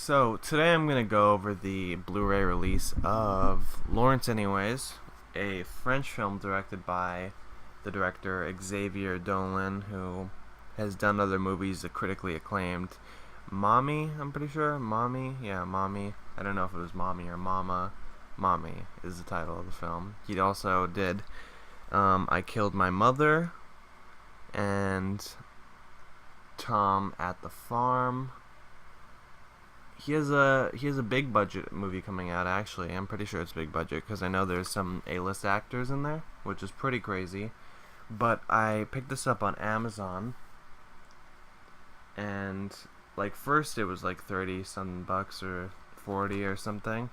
So today I'm gonna go over the Blu-ray release of Laurence Anyways, a French film directed by the director Xavier Dolan, who has done other movies that critically acclaimed. Mommy, I'm pretty sure. Mommy, yeah, Mommy. I don't know if it was Mommy or Mama. Mommy is the title of the film. He also did I Killed My Mother and Tom at the Farm. He has a big budget movie coming out. Actually, I'm pretty sure it's big budget because I know there's some A-list actors in there, which is pretty crazy. But I picked this up on Amazon, and like first it was like 30 some bucks or 40 or something,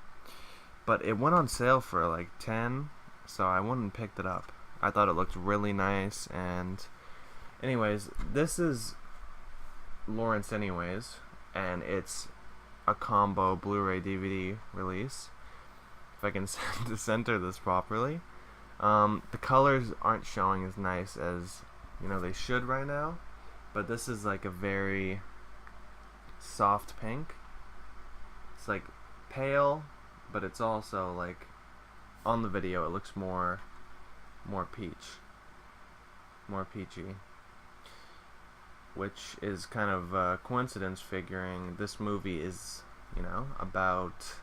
but it went on sale for like 10, so I went and picked it up. I thought it looked really nice, and anyways, this is Laurence Anyways, and it's a combo Blu-ray DVD release. If I can center this properly. The colors aren't showing as nice as they should right now, but this is like a very soft pink. It's like pale, but it's also like on the video it looks more peachy, which is kind of a coincidence, figuring this movie is, about,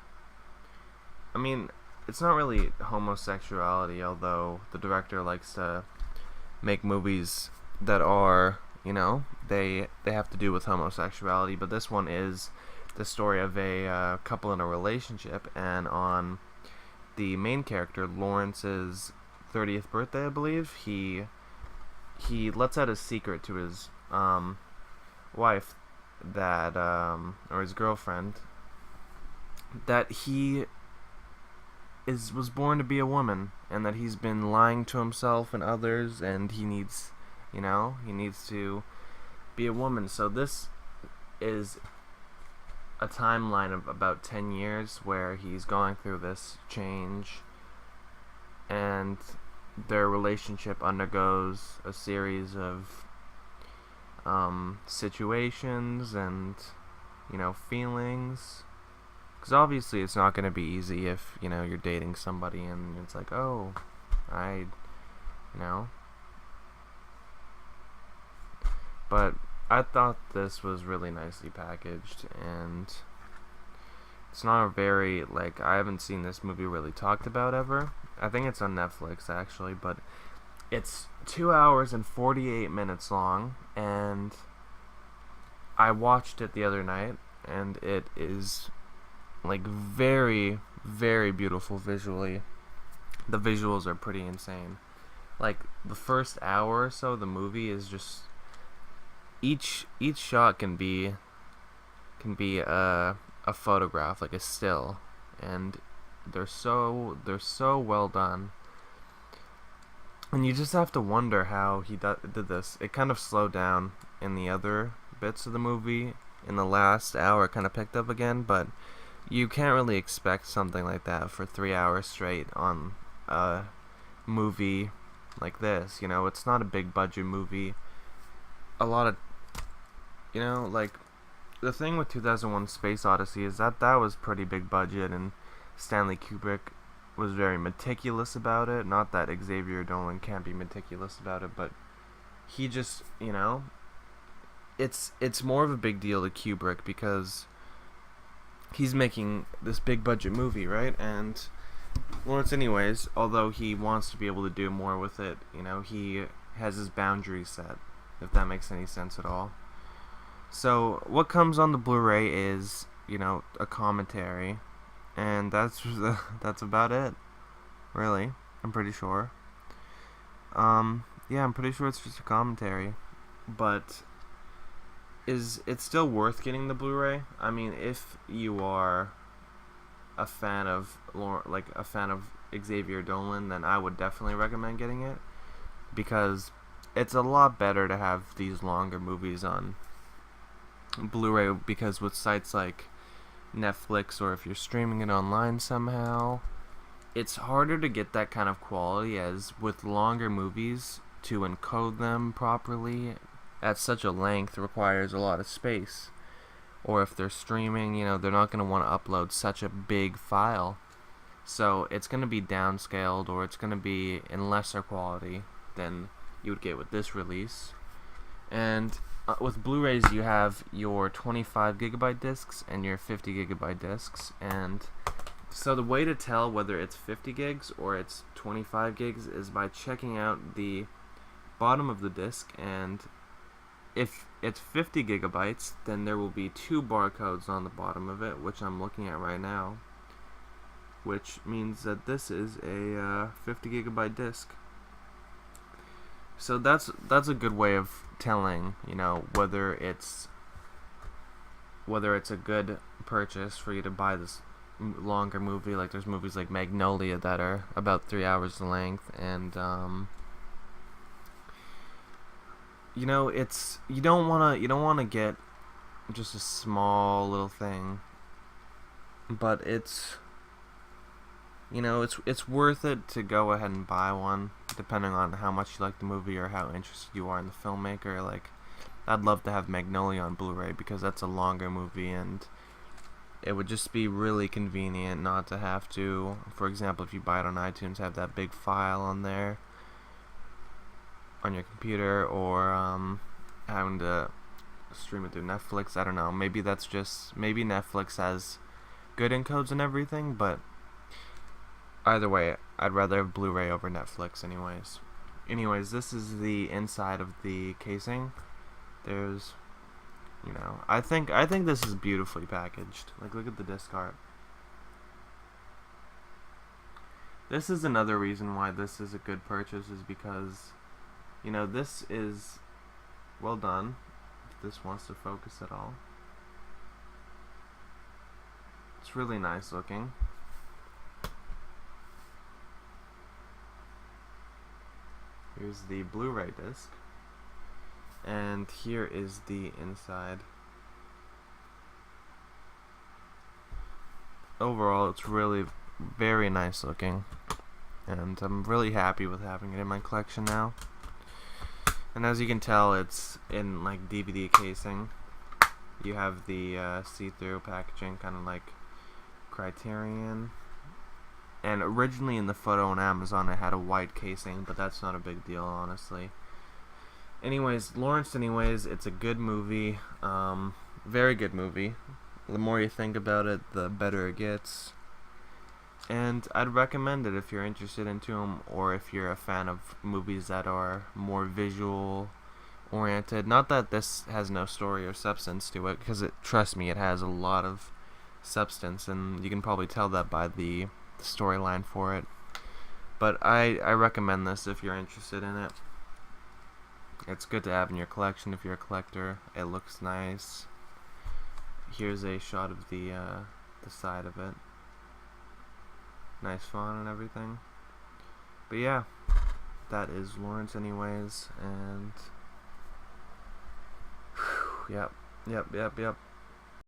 I mean, it's not really homosexuality, although the director likes to make movies that are, they have to do with homosexuality, but this one is the story of a couple in a relationship, and on the main character, Lawrence's 30th birthday, I believe, he lets out a secret to his wife, that or his girlfriend, that he was born to be a woman, and that he's been lying to himself and others, and he needs to be a woman. So this is a timeline of about 10 years where he's going through this change, and their relationship undergoes a series of situations and feelings, because obviously it's not going to be easy if you're dating somebody and it's like, oh, but I thought this was really nicely packaged, and it's not a very, I haven't seen this movie really talked about ever. I think it's on Netflix actually, but it's 2 hours and 48 minutes long, and I watched it the other night, and it is very, very beautiful visually. The visuals are pretty insane. Like the first hour or so, the movie is just each shot can be a photograph, like a still, and they're so well done. And you just have to wonder how he did this. It kind of slowed down in the other bits of the movie. In the last hour, it kind of picked up again, but you can't really expect something like that for 3 hours straight on a movie like this. It's not a big budget movie. A lot of, the thing with 2001 Space Odyssey is that was pretty big budget, and Stanley Kubrick was very meticulous about it. Not that Xavier Dolan can't be meticulous about it, but he just, it's more of a big deal to Kubrick because he's making this big budget movie, right? And Laurence Anyways, although he wants to be able to do more with it, he has his boundaries set, if that makes any sense at all. So what comes on the Blu-ray is, a commentary, and that's about it, really. I'm pretty sure. Yeah, I'm pretty sure it's just a commentary, but it's still worth getting the Blu-ray. I mean, if you are a fan of Xavier Dolan, then I would definitely recommend getting it, because it's a lot better to have these longer movies on Blu-ray, because with sites like Netflix, or if you're streaming it online somehow, it's harder to get that kind of quality, as with longer movies, to encode them properly at such a length requires a lot of space. or if they're streaming, they're not going to want to upload such a big file. So it's going to be downscaled, or it's going to be in lesser quality than you would get with this release. And with Blu-rays, you have your 25 gigabyte discs and your 50 gigabyte discs. And so the way to tell whether it's 50 gigs or it's 25 gigs is by checking out the bottom of the disc, and if it's 50 gigabytes, then there will be 2 barcodes on the bottom of it, which I'm looking at right now, which means that this is a 50 gigabyte disc. So that's a good way of telling, whether it's a good purchase for you to buy this longer movie. Like, there's movies like Magnolia that are about 3 hours in length, and it's you don't wanna get just a small little thing, but it's worth it to go ahead and buy one, depending on how much you like the movie or how interested you are in the filmmaker. Like, I'd love to have Magnolia on Blu-ray because that's a longer movie, and it would just be really convenient not to have to, for example, if you buy it on iTunes, have that big file on there on your computer, or having to stream it through Netflix. I don't know. Maybe Netflix has good encodes and everything, but either way, I'd rather have Blu-ray over Netflix anyways. This is the inside of the casing. There's, I think this is beautifully packaged. Like, look at the disc art. This is another reason why this is a good purchase, is because this is well done, if this wants to focus at all. It's really nice looking. Here's the Blu-ray disc, and here is the inside. Overall, it's really very nice looking, and I'm really happy with having it in my collection now. And as you can tell, it's in like DVD casing. You have the see-through packaging, kind of like Criterion. And originally in the photo on Amazon, it had a white casing, but that's not a big deal, honestly. Anyways, Laurence, it's a good movie. Very good movie. The more you think about it, the better it gets. And I'd recommend it if you're interested into them, or if you're a fan of movies that are more visual oriented. Not that this has no story or substance to it, because trust me, it has a lot of substance, and you can probably tell that by the storyline for it. But I recommend this if you're interested in it. It's good to have in your collection if you're a collector. It looks nice. Here's a shot of the side of it. Nice font and everything. But yeah, that is Laurence and yep.